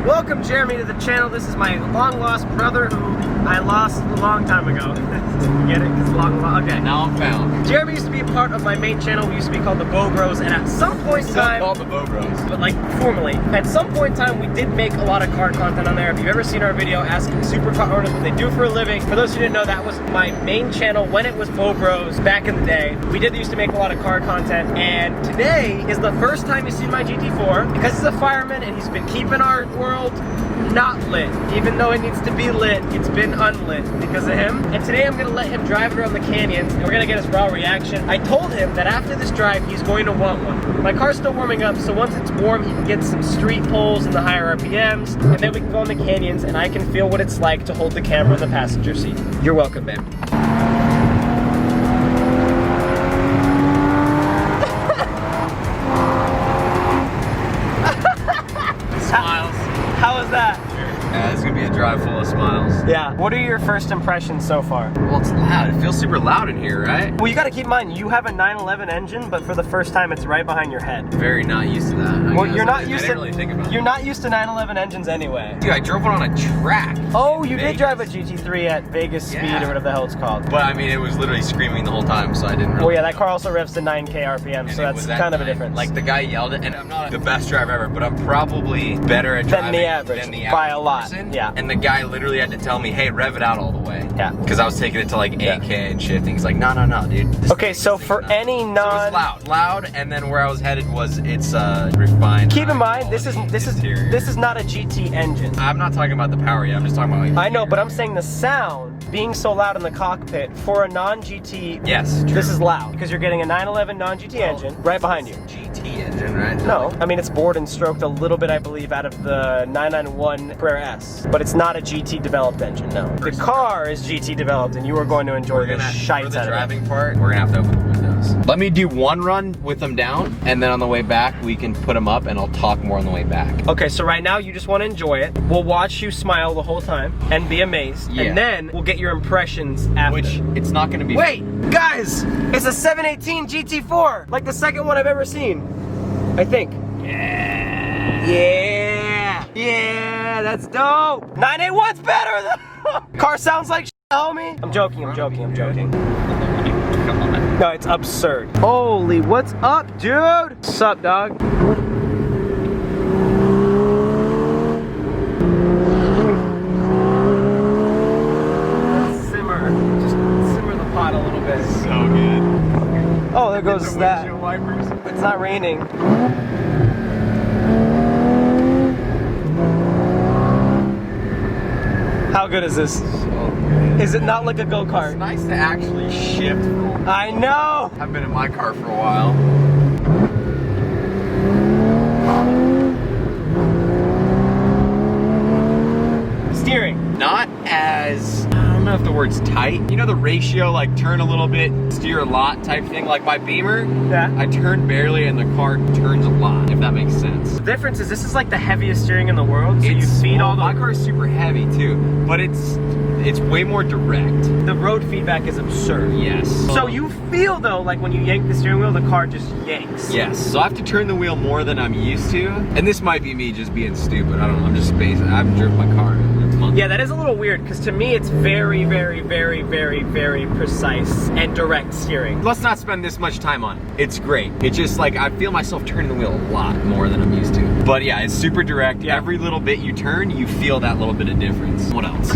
Welcome Jeremy to the channel. This is my long lost brother who I lost a long time ago. Get it? It's long, okay. Now I'm found. Jeremy used to be a part of my main channel. We used to be called the Bo Bros, and at some point in time, called the Bo Bros, but like formally, at some point in time, we did make a lot of car content on there. If you've ever seen our video asking supercar owners what they do for a living, for those who didn't know, that was my main channel when it was Bo Bros back in the day. We did used to make a lot of car content, and today is the first time you've seen my GT4 because he's a fireman and he's been keeping our world not lit. Even though it needs to be lit, it's been unlit because of him. And today I'm gonna let him drive it around the canyons and we're gonna get his raw reaction. I told him that after this drive, he's going to want one. My car's still warming up, so once it's warm, he can get some street pulls and the higher RPMs, and then we can go in the canyons and I can feel what it's like to hold the camera in the passenger seat. You're welcome, babe. Smiles. How was that? Yeah, this is gonna be a drive full of smiles. Yeah. What are your first impressions so far? Well, it's loud. It feels super loud in here, right? Well, you gotta keep in mind, you have a 911 engine, but for the first time, it's right behind your head. Very not used to that. Well, you're not used to. I didn't really think about it. You're not used to 911 engines anyway. Dude, I drove one on a track. Oh, you did Vegas. drive a GT3 at Vegas speed or whatever the hell it's called. But I mean, it was literally screaming the whole time, so I didn't really. Well, yeah, that car also revs to 9K RPM, And so it that's was at kind of a 9. difference. Like the guy yelled it, and I'm not the best driver ever, but I'm probably better at driving the average, by a lot, person. yeah. And the guy literally had to tell me, hey, rev it out all the way. Yeah. Because I was taking it to like 8K and shifting. He's like, no, dude. Okay, so for any So it was loud, and then where I was headed was it's refined. Keep in mind, this is not a GT engine. I'm not talking about the power yet. I'm just talking about like. I know, but I'm saying the sound being so loud in the cockpit for a non-GT. Yes. True. This is loud because you're getting a 911 non-GT engine right behind you. GT engine, right? No, I mean it's bored and stroked a little bit, I believe, out of the 991 Carrera S, but it's not a GT developed engine. No, the car is GT developed, and you are going to enjoy the shite out of it. For the driving part, we're gonna have to open the windows. Let me do one run with them down, and then on the way back we can put them up, and I'll talk more on the way back. Okay, so right now you just want to enjoy it. We'll watch you smile the whole time and be amazed, and then we'll get your impressions after. Which it's not gonna be. Wait, guys, it's a 718 GT4, like the second one I've ever seen, I think. Yeah, that's dope. 981's better though. Car sounds like shit, homie. I'm joking. Come on. No, it's absurd. Holy, what's up, dude? What's up, dog? Simmer the pot a little bit. So good. Oh, there goes that. Windshield wipers. It's not raining. How good is this? So good. Is it not like a go-kart? It's nice to actually shift. I know! I've been in my car for a while. Steering. Not as, I don't know if the word's tight. You know the ratio, like turn a little bit, steer a lot type thing? Like my Beamer, Yeah. I turn barely and the car turns a lot, if that makes sense. The difference is this is like the heaviest steering in the world, so you feed all the... My car is super heavy too, but it's way more direct. The road feedback is absurd. Yes. So you feel though, like when you yank the steering wheel, the car just yanks. Yes, so I have to turn the wheel more than I'm used to. And this might be me just being stupid. I don't know, I'm just spacing. I haven't driven my car in a month. Yeah, that is a little weird, because to me it's very, very, very, very, very precise and direct steering. Let's not spend this much time on it. It's great. It's just like, I feel myself turning the wheel a lot more than I'm used to. But yeah, it's super direct. Yeah. Every little bit you turn, you feel that little bit of difference. What else?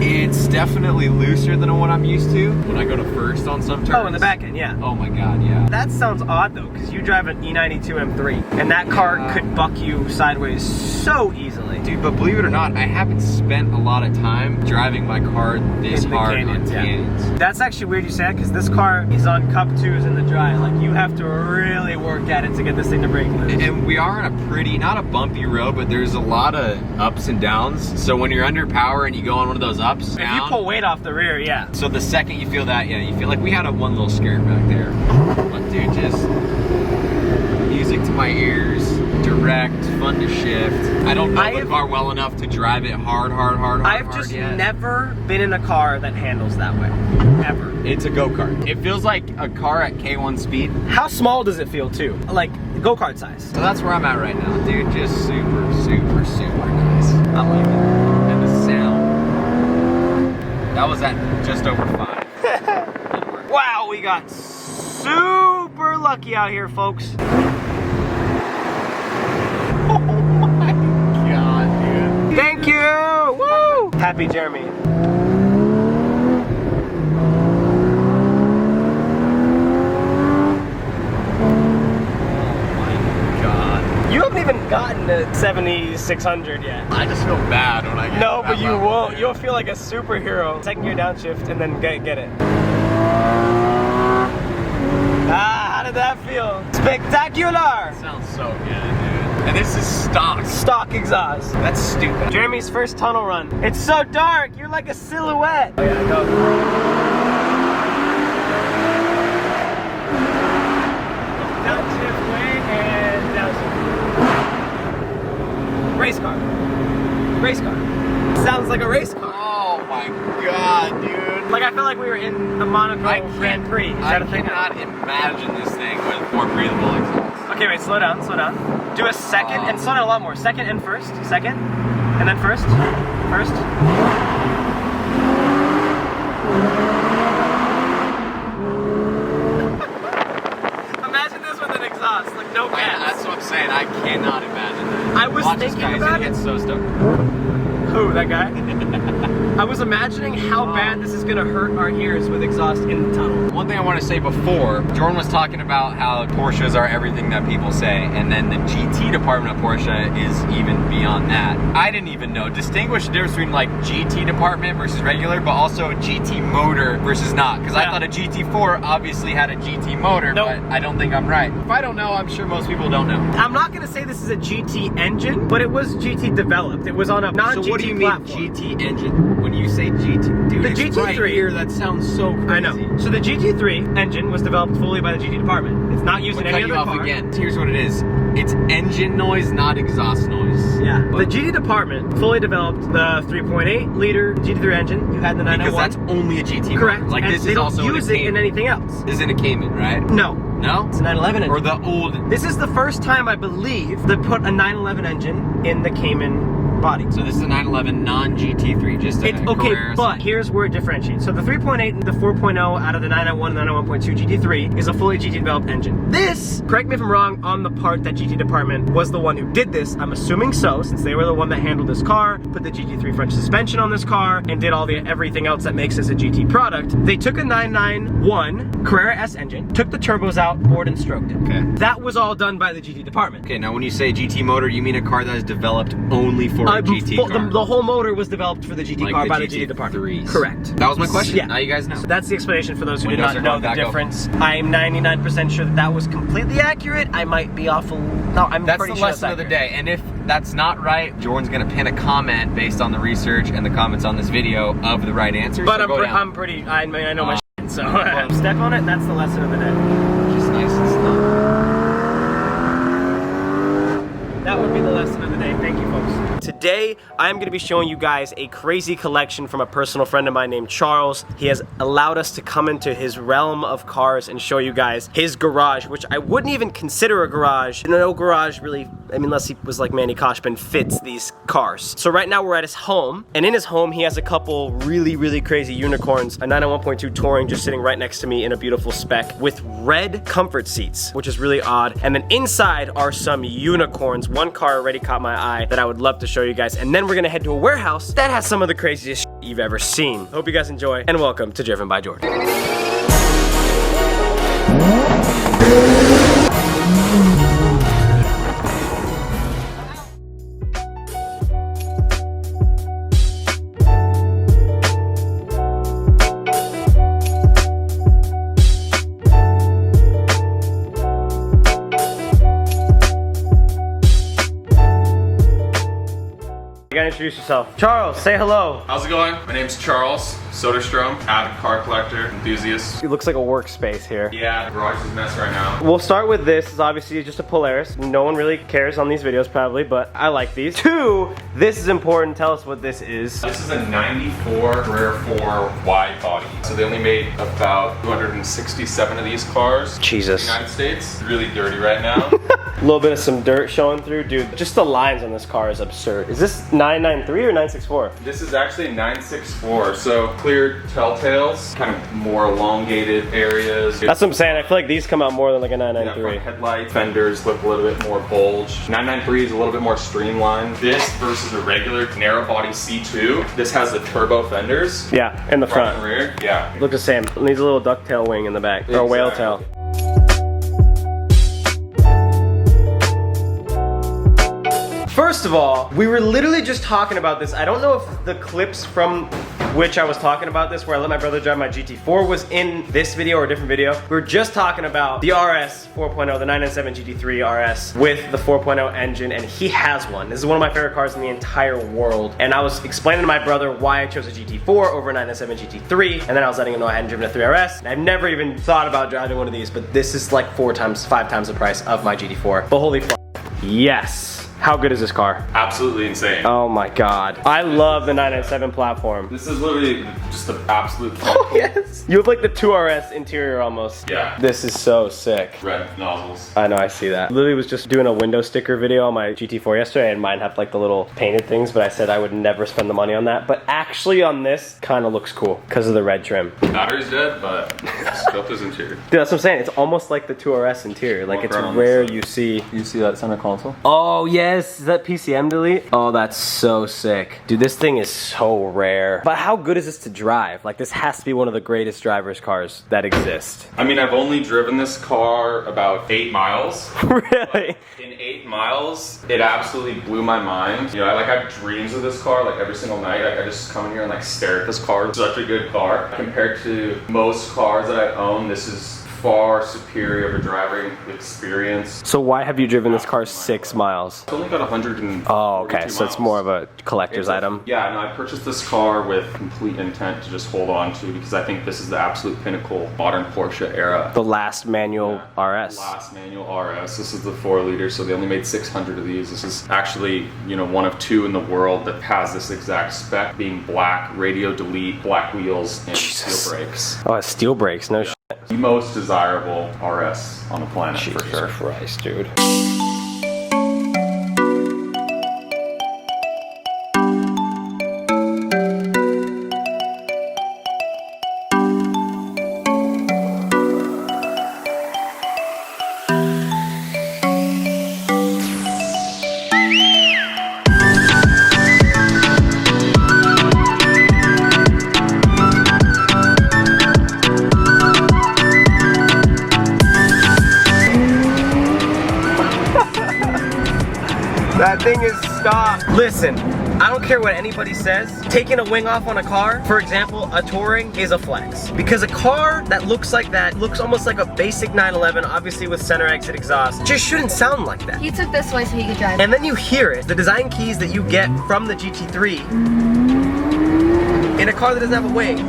It's definitely looser than what I'm used to when I go to first on some turns. Oh, in the back end, yeah. Oh my god, yeah. That sounds odd though, because you drive an E92 M3, and that car could buck you sideways so easily. Dude, but believe it or not, I haven't spent a lot of time driving my car this In the hard canyons, on yeah. canyons. That's actually weird you say that, because this car is on cup 2s in the dry. Like, you have to really work at it to get this thing to break loose. And we are on a pretty, not a bumpy road, but there's a lot of ups and downs. So when you're under power and you go on one of those ups, If you pull weight off the rear, yeah. So the second you feel that, yeah, you feel like we had one little scare back there. But dude, just music to my ears, direct, fun to shift. I don't know the car well enough to drive it hard I've just yet. never been in a car that handles that way, ever. It's a go-kart. It feels like a car at K1 speed. How small does it feel too? Like, go-kart size. So that's where I'm at right now, dude. Just super, super, super nice. I'm leaving. And the sound. That was at just over 5. Wow, we got super lucky out here, folks. Oh my god, dude. Thank you! Woo! Happy Jeremy. You haven't even gotten to 7600 yet. I just feel bad when I get No, to but that you level, won't. dude. You'll feel like a superhero. Second gear downshift and then get it. Ah, how did that feel? Spectacular! Sounds so good, dude. And this is stock. Stock exhaust. That's stupid. Jeremy's first tunnel run. It's so dark. You're like a silhouette. Oh yeah, go. Downshift wing and downshift. Race car. Race car. Sounds like a race car. Oh my god, dude. Like I feel like we were in the Monaco Grand Prix. I cannot imagine this thing with more breathable exhaust. Okay, wait, slow down, slow down. Do a second and slow down a lot more. Second and first. Second. And then first. First. Imagine this with an exhaust, like no gas. That's what I'm saying. I cannot imagine that. I was Watch thinking this guy. He's about gonna it. get so stoked. Who, that guy? I was imagining how bad this is gonna hurt our ears with exhaust in the tunnel. One thing I want to say before, Jordan was talking about how Porsches are everything that people say, and then the GT department of Porsche is even beyond that. I didn't even know. Distinguish the difference between like GT department versus regular, but also GT motor versus not. Because I thought a GT4 obviously had a GT motor, Nope. but I don't think I'm right. If I don't know, I'm sure most people don't know. I'm not gonna say this is a GT engine, but it was GT developed. It was on a non-GT So what do you platform. mean GT engine? When you say GT, dude, The it's GT3 right here, that sounds so crazy. I know. So the GT3 engine was developed fully by the GT department. It's not used I'm in gonna any cut other you car. off again. Here's what it is. It's engine noise, not exhaust noise. Yeah. But The GT department fully developed the 3.8 liter GT3 engine. You had the 991. because that's only a GT correct. motor. Like and this they is don't also use in a it in Cayman. anything else. This is in a Cayman, right? No. No? It's a 911 engine. Or the old. This is the first time I believe they put a 911 engine in the Cayman body. So this is a 911 non-GT3, just a It's okay, Carrera. but here's where it differentiates. So the 3.8 and the 4.0 out of the 991 and 991.2 GT3 is a fully GT developed engine. This, correct me if I'm wrong, on the part that GT department was the one who did this. I'm assuming so, since they were the one that handled this car, put the GT3 French suspension on this car, and did all the everything else that makes this a GT product. They took a 991 Carrera S engine, took the turbos out, bored and stroked it. Okay. That was all done by the GT department. Okay, now when you say GT motor, you mean a car that is developed only for a GT car? The whole motor was developed for the GT Like car the by the GT3s. GT department. Correct. That was my question. Yeah. Now you guys know. So that's the explanation for those who Windows did are not know going the back difference. I'm 99% sure that that was completely accurate. I might be off a no, I'm That's pretty the sure lesson of the accurate. day. And if that's not right, Jordan's gonna pin a comment based on the research and the comments on this video of the right answer. But so go down. I'm pretty, I mean, I know my shit, so step on it, that's the lesson of the day. Just nice and slow. That would be the lesson of the day. Thank you, folks. Today, I'm going to be showing you guys a crazy collection from a personal friend of mine named Charles. He has allowed us to come into his realm of cars and show you guys his garage, which I wouldn't even consider a garage. No garage really, I mean, unless he was like Manny Koshman, fits these cars. So right now we're at his home, and in his home he has a couple really crazy unicorns, a 991.2 Touring just sitting right next to me in a beautiful spec with red comfort seats, which is really odd. And then inside are some unicorns. One car already caught my eye that I would love to show you guys, and then we're gonna head to a warehouse that has some of the craziest shit you've ever seen. Hope you guys enjoy, and welcome to Driven by Jordan. You gotta introduce yourself. Charles, say hello. How's it going? My name's Charles Soderstrom, avid car collector, enthusiast. It looks like a workspace here. Yeah, the garage is a mess right now. We'll start with this. It's obviously just a Polaris. No one really cares on these videos probably, but I like these. Two, this is important. Tell us what this is. This is a 94 Carrera 4 wide body. So they only made about 267 of these cars Jesus. in the United States. It's really dirty right now. A little bit of some dirt showing through. Dude, just the lines on this car is absurd. Is this 993 or 964? This is actually 964, so clear telltales, kind of more elongated areas. That's what I'm saying. I feel like these come out more than like a Yeah, 993. front headlights, fenders look a little bit more bulged. 993 is a little bit more streamlined. This versus a regular narrow body C2, this has the turbo fenders. Yeah, in the front. And rear. Yeah. Look the same. It needs a little ducktail wing in the back, or a whale tail. First of all, we were literally just talking about this. I don't know if the clips from which I was talking about this, where I let my brother drive my GT4, was in this video or a different video. We were just talking about the RS 4.0, the 997 GT3 RS with the 4.0 engine, and he has one. This is one of my favorite cars in the entire world. And I was explaining to my brother why I chose a GT4 over a 997 GT3, and then I was letting him know I hadn't driven a 3RS. And I've never even thought about driving one of these, but this is like 5 times the price of my GT4. But holy f***. Yes. How good is this car? Absolutely insane. Oh my god. I love the 997 platform. This is literally just the absolute Oh yes. You have like the 2RS interior almost. Yeah. This is so sick. Red nozzles. I know, I see that. Literally was just doing a window sticker video on my GT4 yesterday, and mine have like the little painted things, but I said I would never spend the money on that. But actually on this, kind of looks cool because of the red trim. Battery's dead, but scope is interior. Dude, that's what I'm saying. It's almost like the 2RS interior. Like it's rare you see. You see that center console? Oh yes, is that PCM delete? Oh, that's so sick. Dude, this thing is so rare. But how good is this to drive? Like this has to be one of the greatest driver's cars that exist. I mean, I've only driven this car about 8 miles. Really? In 8 miles, it absolutely blew my mind. You know, I have dreams of this car like every single night. Like I just come in here and like stare at this car. It's such a good car. Compared to most cars that I own, this is far superior of a driving experience. So why have you driven this car 6 miles? It's only got 100. Oh, okay. So it's more of a collector's item. Yeah, no, I purchased this car with complete intent to just hold on to because I think this is the absolute pinnacle modern Porsche era. The last manual RS. Last manual RS. This is the 4-liter, so they only made 600 of these. This is actually, you know, one of 2 in the world that has this exact spec, being black, radio delete, black wheels, and steel brakes. Oh, it's steel brakes. No shit. The most desirable RS on the planet, for sure. Jesus Christ, dude. That thing is stopped. Listen, I don't care what anybody says. Taking a wing off on a car, for example, a Touring, is a flex. Because a car that looks like that, looks almost like a basic 911, obviously with center exit exhaust, just shouldn't sound like that. He took this way so he could drive. And then you hear it, the design keys that you get from the GT3 in a car that doesn't have a wing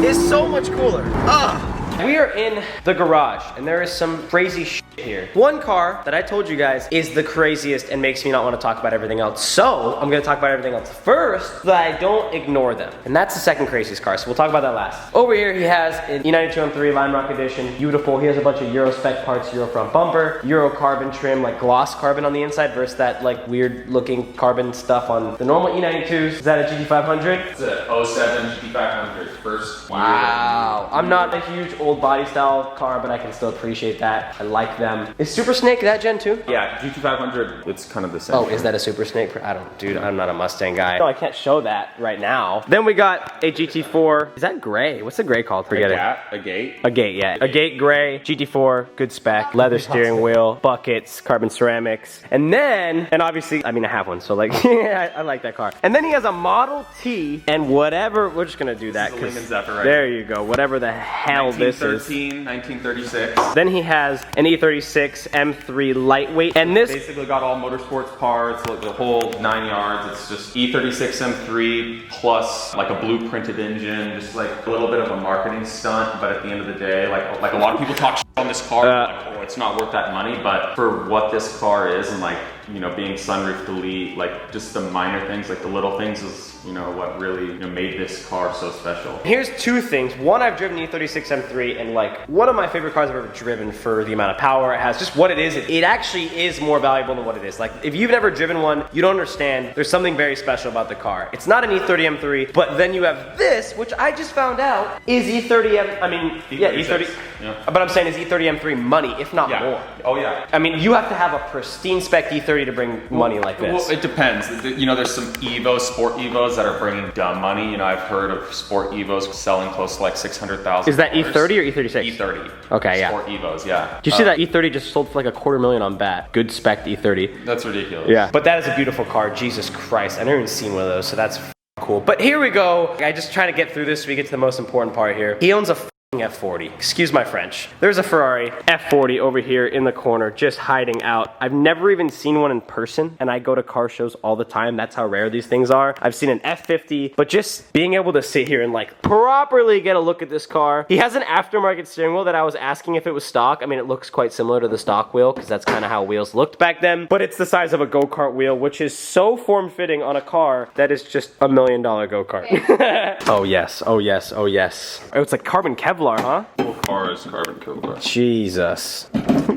is so much cooler. Ugh. We are in the garage, and there is some crazy shit here. One car that I told you guys is the craziest and makes me not want to talk about everything else. So I'm gonna talk about everything else first so that I don't ignore them. And that's the second craziest car, so we'll talk about that last. Over here he has an E92M3 Lime Rock Edition, beautiful. He has a bunch of Euro spec parts, Euro front bumper, Euro carbon trim, like gloss carbon on the inside versus that like weird looking carbon stuff on the normal E92s. Is that a GT500? It's a 07 GT500, first. Wow. I'm not a huge old body style car, but I can still appreciate that. I like them. Is Super Snake that gen too? Yeah, GT500, it's kind of the same. Oh, is that a Super Snake? I don't, dude, I'm not a Mustang guy. No, I can't show that right now. Then we got a GT4. Is that gray? What's the gray called? Forget it. A gate. A gate, yeah. A gate gray, GT4, good spec, leather steering wheel, buckets, carbon ceramics. And then, and obviously, I mean, I have one, so like, yeah, I like that car. And then he has a Model T and whatever, we're just gonna do that. This is a Lincoln Zephyr right there you go, whatever the hell this is. 1936. Then he has an E36 M3 lightweight, and this basically got all motorsports parts, like the whole 9 yards. It's just E36 M3 plus like a blueprinted engine, just like a little bit of a marketing stunt. But at the end of the day, like a lot of people talk shit on this car, like, oh, it's not worth that money. But for what this car is, and like you know, being sunroof delete, like just the minor things, like the little things is, you know, what really, you know, made this car so special. Here's two things. One, I've driven the E36 M3 and like one of my favorite cars I've ever driven for the amount of power it has, just what it is. It actually is more valuable than what it is. Like if you've never driven one, you don't understand. There's something very special about the car. It's not an E30 M3, but then you have this, which I just found out is E30 M, I mean, yeah, E30, yeah. But I'm saying is E30 M3 money, if not more. Oh yeah. I mean, you have to have a pristine spec E30 to bring money like this. Well, it depends. You know, there's some Evos, sport Evos that are bringing dumb money. You know, I've heard of sport Evos selling close to like $600,000. Is that E30 or E36? E30. Okay, yeah. Sport Evos, yeah. Do you see that E30 just sold for like $250,000 on bat? Good spec E30. That's ridiculous. Yeah, but that is a beautiful car. Jesus Christ, I've never even seen one of those, so that's cool. But here we go. I just try to get through this so we get to the most important part here. He owns a F40. Excuse my French. There's a Ferrari F40 over here in the corner, just hiding out. I've never even seen one in person, and I go to car shows all the time. That's how rare these things are. I've seen an F50, but just being able to sit here and like properly get a look at this car. He has an aftermarket steering wheel that I was asking if it was stock. I mean, it looks quite similar to the stock wheel because that's kind of how wheels looked back then, but it's the size of a go-kart wheel, which is so form-fitting on a car that is just $1 million go-kart. Oh yes, oh yes, oh yes. Oh, it's like carbon Kevlar. Huh? Whole car is carbon Kevlar. Jesus.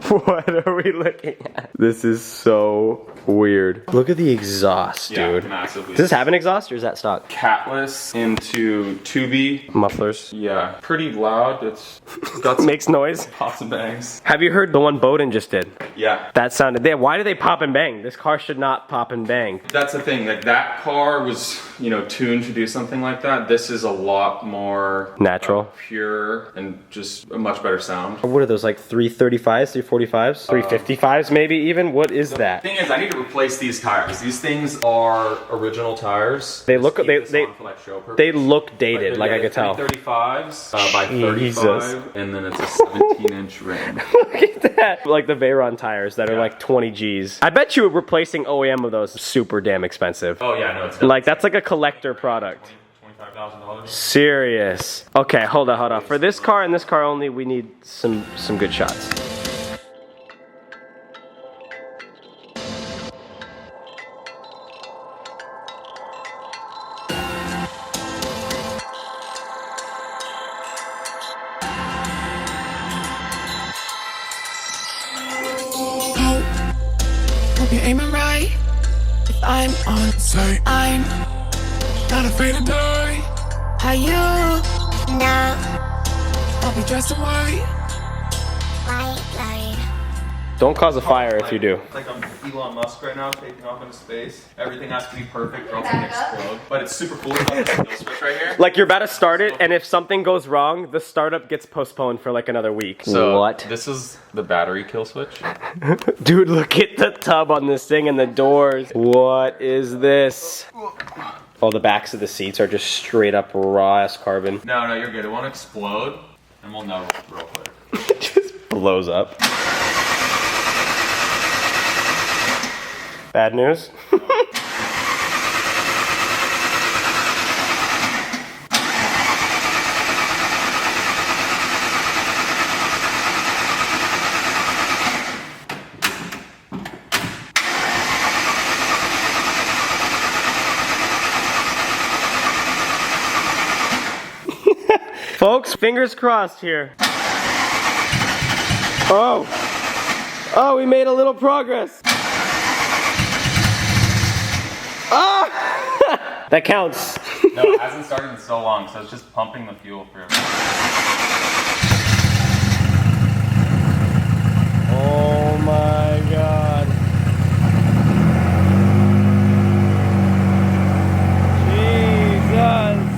What are we looking at? This is so weird. Look at the exhaust, dude. Yeah, massively. Does this have an exhaust or is that stock? Catless into 2B. Mufflers. Yeah, pretty loud. It's got some Makes noise. pops and bangs. Have you heard the one Bowden just did? Yeah. That sounded there. Why do they pop and bang? This car should not pop and bang. That's the thing, like that car was, you know, tuned to do something like that. This is a lot more Natural. Pure and just a much better sound. What are those, like 335s, 345s, 355s maybe even? What is that? The thing is, I need to replace these tires. These things are original tires. They look they look dated, like I could tell. 35s by Jesus. 35, and then it's a 17-inch rim. Look at that. Like the Veyron tires that are like 20 G's. I bet you replacing OEM of those is super damn expensive. Oh yeah, no, it's Like that's like a collector product. $25,000. Serious. Okay, hold on. For this car and this car only, we need some good shots. Hope you're aiming right. If I'm on site, I'm not afraid to die. How you know? I'll be dressed in white. White light. Don't cause a fire if you do. Like I'm Elon Musk right now, taking off into space. Everything has to be perfect or else it's gonna explode. But it's super cool about this kill switch right here. Like you're about to start it, and if something goes wrong, the startup gets postponed for like another week. So what? This is the battery kill switch. Dude, look at the tub on this thing and the doors. What is this? Oh, the backs of the seats are just straight up raw ass carbon. No, you're good. It won't explode, and we'll know real quick. It just blows up. Bad news? Folks, fingers crossed here. Oh, we made a little progress. Ah! That counts. No, it hasn't started in so long, so it's just pumping the fuel for everything. Oh my god. Jesus.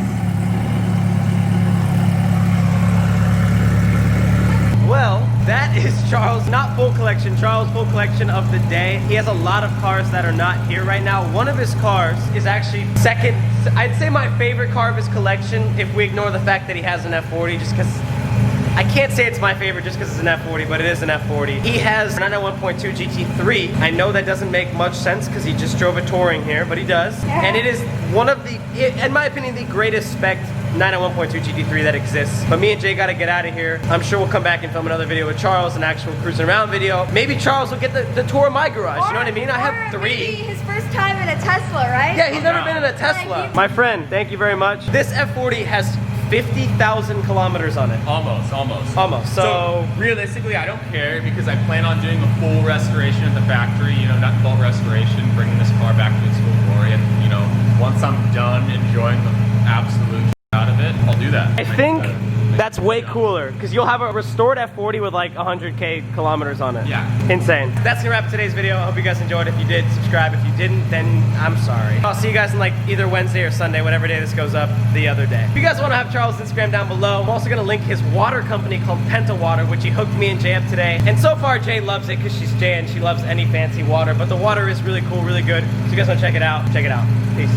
Well, that is Charles' not full collection, Charles' full collection of the day. He has a lot of cars that are not here right now. One of his cars is actually second, I'd say my favorite car of his collection if we ignore the fact that he has an F40, just because I can't say it's my favorite just because it's an F40, but it is an F40. He has an 991.2 GT3. I know that doesn't make much sense because he just drove a touring here, but he does. And it is one of the, in my opinion, the greatest spec 991.2 GT3 that exists. But me and Jay gotta get out of here. I'm sure we'll come back and film another video with Charles, an actual cruising around video. Maybe Charles will get the tour of my garage, you know what I mean? I have 3. Maybe his first time in a Tesla, right? Yeah, he's never been in a Tesla. My friend, thank you very much. This F40 has 50,000 kilometers on it. Almost. So realistically, I don't care because I plan on doing a full restoration at the factory, you know, nut and bolt restoration, bringing this car back to its full glory. And, you know, once I'm done enjoying the absolute out of it, I'll do that. I think that's way cooler because you'll have a restored F40 with like 100K kilometers on it. Yeah. Insane. That's gonna wrap up today's video. I hope you guys enjoyed. If you did, subscribe. If you didn't, then I'm sorry. I'll see you guys in like either Wednesday or Sunday, whatever day this goes up the other day. If you guys want to have Charles' Instagram down below, I'm also gonna link his water company called Penta Water, which he hooked me and Jay up today. And so far, Jay loves it because she's Jay and she loves any fancy water, but the water is really cool, really good. So if you guys wanna check it out, check it out. Peace.